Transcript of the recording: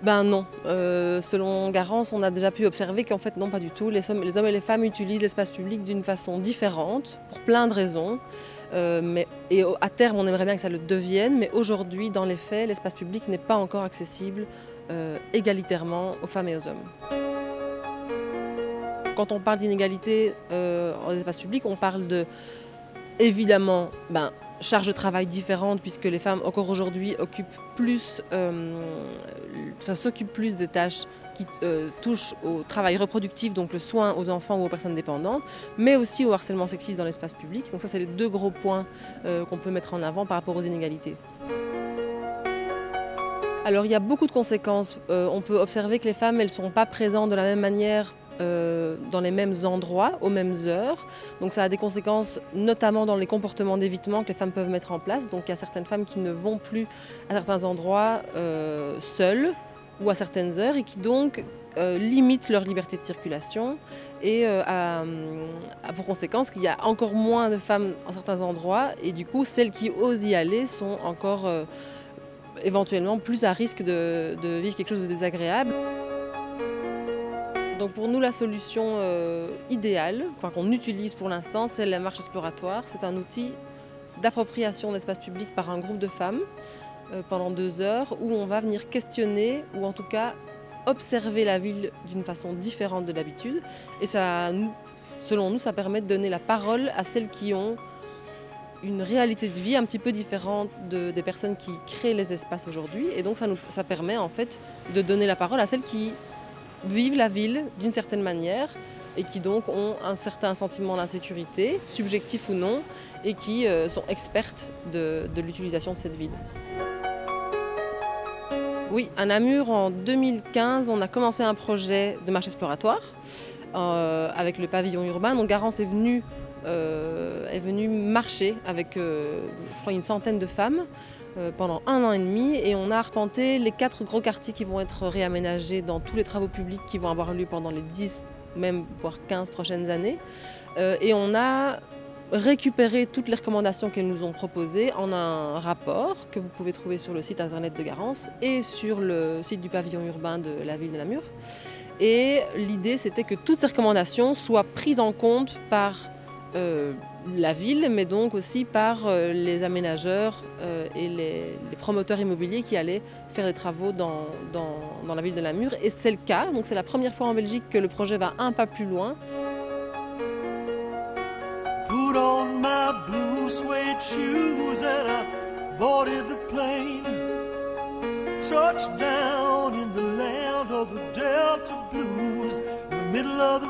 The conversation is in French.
Ben non. Selon Garance, on a déjà pu observer qu'en fait non, pas du tout. Les hommes et les femmes utilisent l'espace public d'une façon différente, pour plein de raisons. À terme, on aimerait bien que ça le devienne, mais aujourd'hui, dans les faits, l'espace public n'est pas encore accessible égalitairement aux femmes et aux hommes. Quand on parle d'inégalité en espace public, on parle de, évidemment, charge de travail différente, puisque les femmes, encore aujourd'hui, s'occupent plus des tâches qui touchent au travail reproductif, donc le soin aux enfants ou aux personnes dépendantes, mais aussi au harcèlement sexiste dans l'espace public. Donc ça, c'est les deux gros points qu'on peut mettre en avant par rapport aux inégalités. Alors il y a beaucoup de conséquences. On peut observer que les femmes, elles ne sont pas présentes de la même manière dans les mêmes endroits, aux mêmes heures. Donc ça a des conséquences notamment dans les comportements d'évitement que les femmes peuvent mettre en place. Donc il y a certaines femmes qui ne vont plus à certains endroits seules ou à certaines heures et qui donc limitent leur liberté de circulation et a pour conséquence qu'il y a encore moins de femmes en certains endroits et du coup celles qui osent y aller sont encore éventuellement plus à risque de vivre quelque chose de désagréable. Donc pour nous, la solution idéale, qu'on utilise pour l'instant, c'est la marche exploratoire. C'est un outil d'appropriation de l'espace public par un groupe de femmes pendant 2 heures où on va venir questionner ou en tout cas observer la ville d'une façon différente de d'habitude. Et ça, selon nous, ça permet de donner la parole à celles qui ont une réalité de vie un petit peu différente des personnes qui créent les espaces aujourd'hui. Et donc ça permet en fait de donner la parole à celles qui vivent la ville d'une certaine manière et qui donc ont un certain sentiment d'insécurité, subjectif ou non, et qui sont expertes de l'utilisation de cette ville. Oui, à Namur, en 2015, on a commencé un projet de marche exploratoire avec le pavillon urbain. Donc Garance est venue marcher avec, je crois, une centaine de femmes pendant 1 an et demi et on a arpenté les 4 gros quartiers qui vont être réaménagés dans tous les travaux publics qui vont avoir lieu pendant les 10, même voire 15 prochaines années. Et on a récupéré toutes les recommandations qu'elles nous ont proposées en un rapport que vous pouvez trouver sur le site internet de Garance et sur le site du pavillon urbain de la ville de Namur. Et l'idée, c'était que toutes ces recommandations soient prises en compte par la ville, mais donc aussi par les aménageurs et les promoteurs immobiliers qui allaient faire des travaux dans la ville de Namur. Et c'est le cas, donc c'est la première fois en Belgique que le projet va un pas plus loin. Put on my blue suede shoes and I boarded the plane. Touchdown in the land of the Delta Blues, in the middle of the